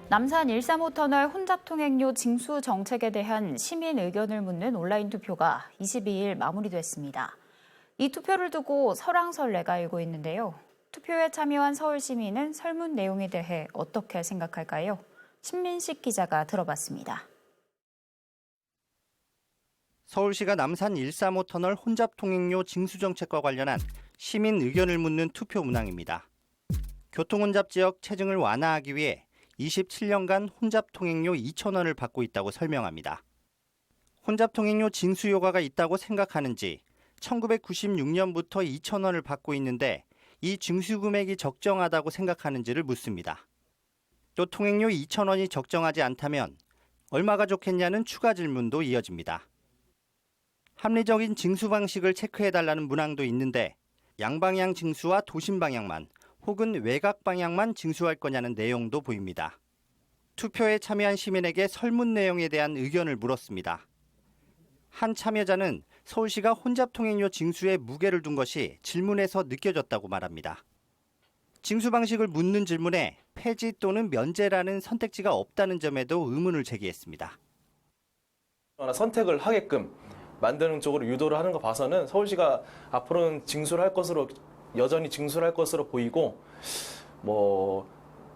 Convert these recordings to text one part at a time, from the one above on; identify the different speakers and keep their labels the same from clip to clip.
Speaker 1: 남산 135터널 혼잡통행료 징수 정책에 대한 시민 의견을 묻는 온라인 투표가 22일 마무리됐습니다. 이 투표를 두고 설왕설래가 일고 있는데요. 투표에 참여한 서울 시민은 설문 내용에 대해 어떻게 생각할까요? 신민식 기자가 들어봤습니다.
Speaker 2: 서울시가 남산 135터널 혼잡통행료 징수 정책과 관련한 시민 의견을 묻는 투표 문항입니다. 교통혼잡 지역 체증을 완화하기 위해 27년간 혼잡통행료 2,000원을 받고 있다고 설명합니다. 혼잡통행료 징수 효과가 있다고 생각하는지 1996년부터 2,000원을 받고 있는데 이 징수 금액이 적정하다고 생각하는지를 묻습니다. 또 통행료 2,000원이 적정하지 않다면 얼마가 좋겠냐는 추가 질문도 이어집니다. 합리적인 징수 방식을 체크해달라는 문항도 있는데 양방향 징수와 도심 방향만 혹은 외곽 방향만 징수할 거냐는 내용도 보입니다. 투표에 참여한 시민에게 설문 내용에 대한 의견을 물었습니다. 한 참여자는 서울시가 혼잡통행료 징수에 무게를 둔 것이 질문에서 느껴졌다고 말합니다. 징수 방식을 묻는 질문에 폐지 또는 면제라는 선택지가 없다는 점에도 의문을 제기했습니다.
Speaker 3: 선택을 하게끔 만드는 쪽으로 유도를 하는 거 봐서는 서울시가 앞으로는 여전히 징수를 할 것으로 보이고,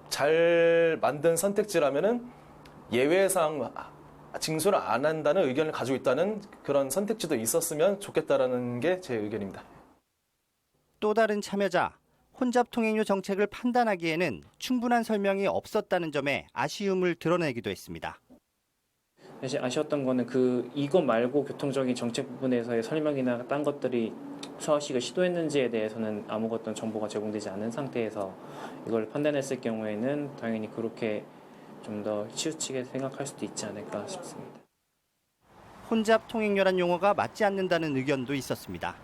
Speaker 3: 잘 만든 선택지라면은 예외상 징수를 안 한다는 의견을 가지고 있다는 그런 선택지도 있었으면 좋겠다라는 게 제 의견입니다.
Speaker 2: 또 다른 참여자, 혼잡통행료 정책을 판단하기에는 충분한 설명이 없었다는 점에 아쉬움을 드러내기도 했습니다.
Speaker 4: 사실 아쉬웠던 거는 이것 말고 교통적인 정책 부분에서의 설명이나 딴 것들이 서울시가 시도했는지에 대해서는 아무것도 정보가 제공되지 않은 상태에서 이걸 판단했을 경우에는 당연히 그렇게 좀 더 치우치게 생각할 수도 있지 않을까 싶습니다.
Speaker 2: 혼잡통행료란 용어가 맞지 않는다는 의견도 있었습니다.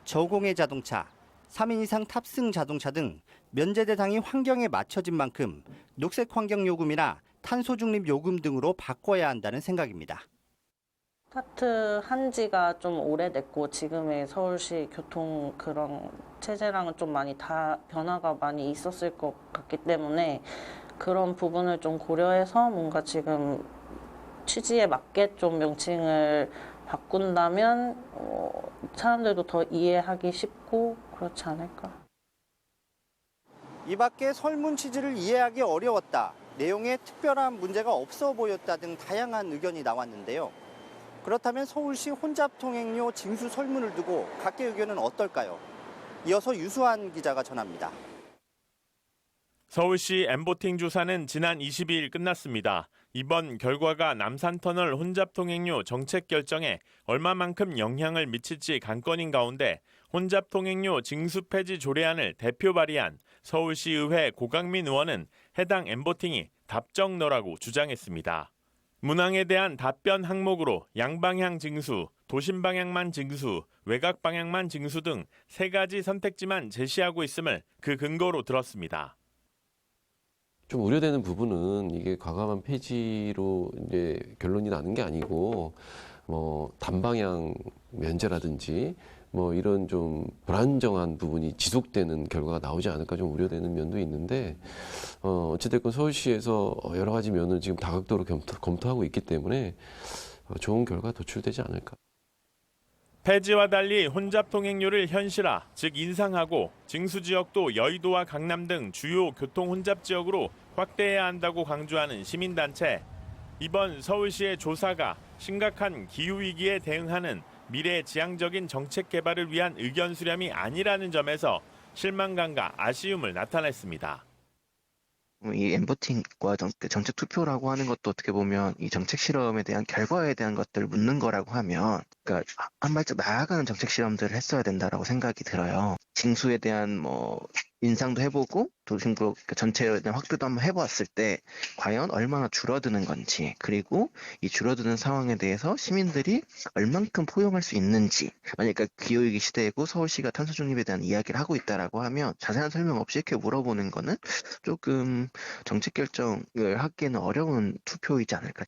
Speaker 2: 저공해 자동차, 3인 이상 탑승 자동차 등 면제 대상이 환경에 맞춰진 만큼 녹색 환경 요금이나 탄소 중립 요금 등으로 바꿔야 한다는 생각입니다.
Speaker 5: 스타트한 지가 좀 오래됐고 지금의 서울시 교통 그런 체제랑은 좀 많이 다 변화가 많이 있었을 것 같기 때문에 그런 부분을 좀 고려해서 뭔가 지금 취지에 맞게 좀 명칭을 바꾼다면 사람들도 더 이해하기 쉽고 그렇지 않을까.
Speaker 2: 이 밖에 설문 취지를 이해하기 어려웠다, 내용에 특별한 문제가 없어 보였다 등 다양한 의견이 나왔는데요. 그렇다면 서울시 혼잡통행료 징수 설문을 두고 각계 의견은 어떨까요? 이어서 유수환 기자가 전합니다.
Speaker 6: 서울시 엠보팅 조사는 지난 22일 끝났습니다. 이번 결과가 남산터널 혼잡통행료 정책 결정에 얼마만큼 영향을 미칠지 관건인 가운데 혼잡통행료 징수 폐지 조례안을 대표 발의한 서울시의회 고강민 의원은 해당 엠보팅이 답정너라고 주장했습니다. 문항에 대한 답변 항목으로 양방향 징수, 도심 방향만 징수, 외곽 방향만 징수 등 3가지 선택지만 제시하고 있음을 그 근거로 들었습니다.
Speaker 7: 좀 우려되는 부분은 이게 과감한 폐지로 이제 결론이 나는 게 아니고 단방향 면제라든지 이런 좀 불안정한 부분이 지속되는 결과가 나오지 않을까 좀 우려되는 면도 있는데 어찌됐건 서울시에서 여러 가지 면을 지금 다각도로 검토하고 있기 때문에 좋은 결과 도출되지 않을까.
Speaker 6: 폐지와 달리 혼잡통행료를 현실화, 즉 인상하고 징수지역도 여의도와 강남 등 주요 교통 혼잡 지역으로 확대해야 한다고 강조하는 시민단체. 이번 서울시의 조사가 심각한 기후위기에 대응하는 미래지향적인 정책 개발을 위한 의견 수렴이 아니라는 점에서 실망감과 아쉬움을 나타냈습니다.
Speaker 8: 이 엠보팅과 정책 투표라고 하는 것도 어떻게 보면 이 정책 실험에 대한 결과에 대한 것들을 묻는 거라고 하면, 그러니까 한 발짝 나아가는 정책 실험들을 했어야 된다라고 생각이 들어요. 징수에 대한 인상도 해보고 도심구 전체에 대한 확대도 한번 해보았을 때 과연 얼마나 줄어드는 건지, 그리고 이 줄어드는 상황에 대해서 시민들이 얼만큼 포용할 수 있는지. 만약에 기후위기 시대이고 서울시가 탄소 중립에 대한 이야기를 하고 있다라고 하면 자세한 설명 없이 이렇게 물어보는 거는 조금 정책 결정을 하기에는 어려운 투표이지 않을까.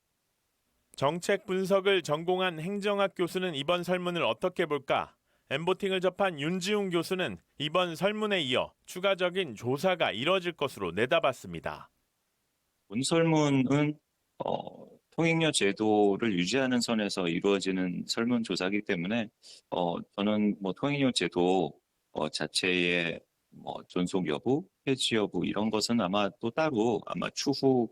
Speaker 6: 정책 분석을 전공한 행정학 교수는 이번 설문을 어떻게 볼까? 엠보팅을 접한 윤지웅 교수는 이번 설문에 이어 추가적인 조사가 이뤄질 것으로 내다봤습니다.
Speaker 9: 본설문은 통행료 제도를 유지하는 선에서 이루어지는 설문조사이기 때문에 저는 뭐 통행료 제도 자체의 뭐 존속 여부, 폐지 여부 이런 것은 아마 또 따로 아마 추후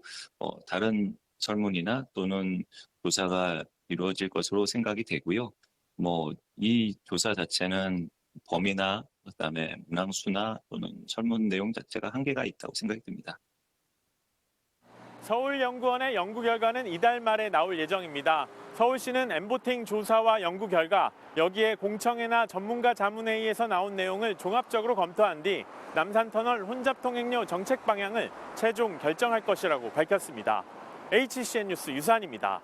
Speaker 9: 다른 설문이나 또는 조사가 이루어질 것으로 생각이 되고요. 뭐 이 조사 자체는 범위나 그다음에 문항수나 또는 설문 내용 자체가 한계가 있다고 생각이 듭니다.
Speaker 6: 서울연구원의 연구 결과는 이달 말에 나올 예정입니다. 서울시는 엠보팅 조사와 연구 결과, 여기에 공청회나 전문가 자문회의에서 나온 내용을 종합적으로 검토한 뒤 남산터널 혼잡통행료 정책 방향을 최종 결정할 것이라고 밝혔습니다. HCN 뉴스 유산입니다.